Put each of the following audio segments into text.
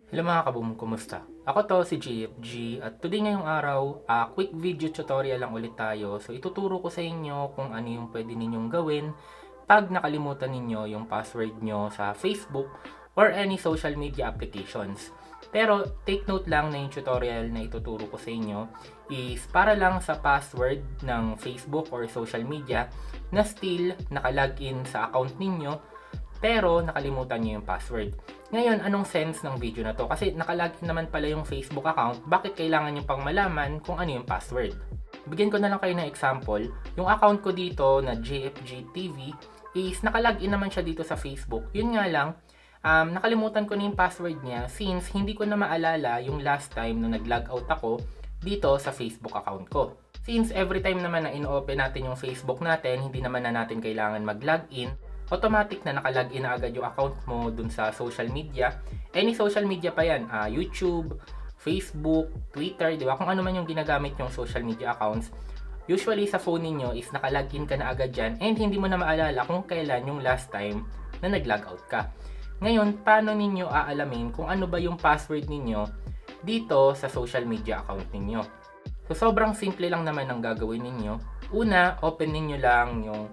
Hello mga kabum, kumusta? Ako to si GFG at today ngayong araw, quick video tutorial lang ulit tayo. So ituturo ko sa inyo kung ano yung pwede ninyong gawin pag nakalimutan ninyo yung password nyo sa Facebook or any social media applications. Pero take note lang na yung tutorial na ituturo ko sa inyo is para lang sa password ng Facebook or social media na still nakalagin sa account ninyo pero nakalimutan nyo yung password. Ngayon, anong sense ng video na to? Kasi nakalagin naman pala yung Facebook account, bakit kailangan nyo pang malaman kung ano yung password? Bigyan ko na lang kayo ng example. Yung account ko dito na JFG TV is nakalagin naman siya dito sa Facebook. Yun nga lang, nakalimutan ko na yung password niya since hindi ko na maalala yung last time na nag-log out ako dito sa Facebook account ko. Since every time naman na in-open natin yung Facebook natin, hindi naman na natin kailangan mag-login, automatic na nakalagin na agad yung account mo dun sa social media. Any social media pa yan, YouTube, Facebook, Twitter, di ba? Kung ano man yung ginagamit yung social media accounts, usually sa phone ninyo is nakalagin ka na agad dyan and hindi mo na maalala kung kailan yung last time na nag-log out ka. Ngayon, paano ninyo aalamin kung ano ba yung password ninyo dito sa social media account ninyo? So, sobrang simple lang naman ang gagawin ninyo. Una, open ninyo lang yung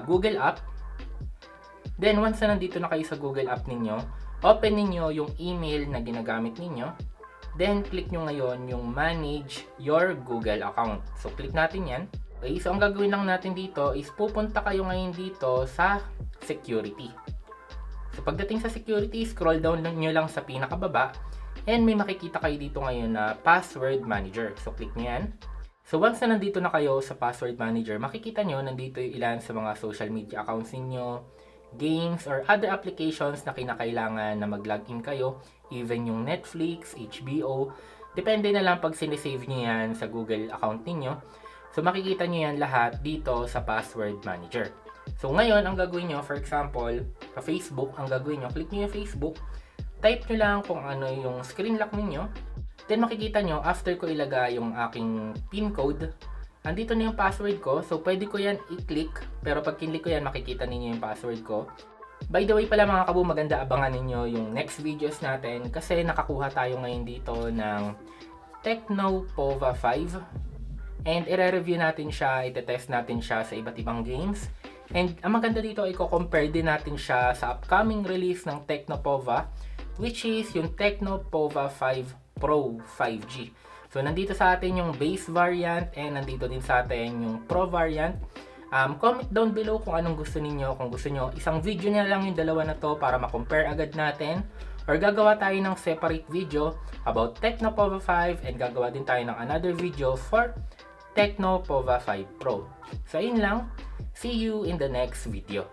Google app. Then, once na nandito na kayo sa Google app ninyo, open ninyo yung email na ginagamit ninyo. Then, click nyo ngayon yung manage your Google account. So, click natin yan. Okay, so ang gagawin lang natin dito is pupunta kayo ngayon dito sa security. So, pagdating sa security, scroll down nyo lang sa pinakababa. And may makikita kayo dito ngayon na password manager. So, click nyo yan. So, once na nandito na kayo sa password manager, makikita nyo nandito yung ilan sa mga social media accounts ninyo, games, or other applications na kinakailangan na mag-login kayo, even yung Netflix, HBO, depende na lang pag sinisave nyo yan sa Google account ninyo. So, makikita nyo yan lahat dito sa password manager. So, ngayon, ang gagawin nyo, for example, sa Facebook, ang gagawin nyo, click nyo yung Facebook, type nyo lang kung ano yung screen lock ninyo, then makikita nyo, after ko ilagay yung aking PIN code, andito na yung password ko. So, pwede ko yan i-click. Pero pag kinlik ko yan, makikita ninyo yung password ko. By the way pala mga kabu, maganda abangan ninyo yung next videos natin. Kasi nakakuha tayo ngayon dito ng Tecno Pova 5. And i-review natin siya, ite-test natin siya sa iba't ibang games. And ang maganda dito, i-compare din natin siya sa upcoming release ng Tecno Pova, which is yung Tecno Pova 5 Pro 5G. So, nandito sa atin yung base variant and nandito din sa atin yung Pro variant. Comment down below kung anong gusto ninyo. Kung gusto nyo, isang video na lang yung dalawa na to para ma-compare agad natin. Or gagawa tayo ng separate video about Tecno Pova 5 and gagawa din tayo ng another video for Tecno Pova 5 Pro. So, yun lang. See you in the next video.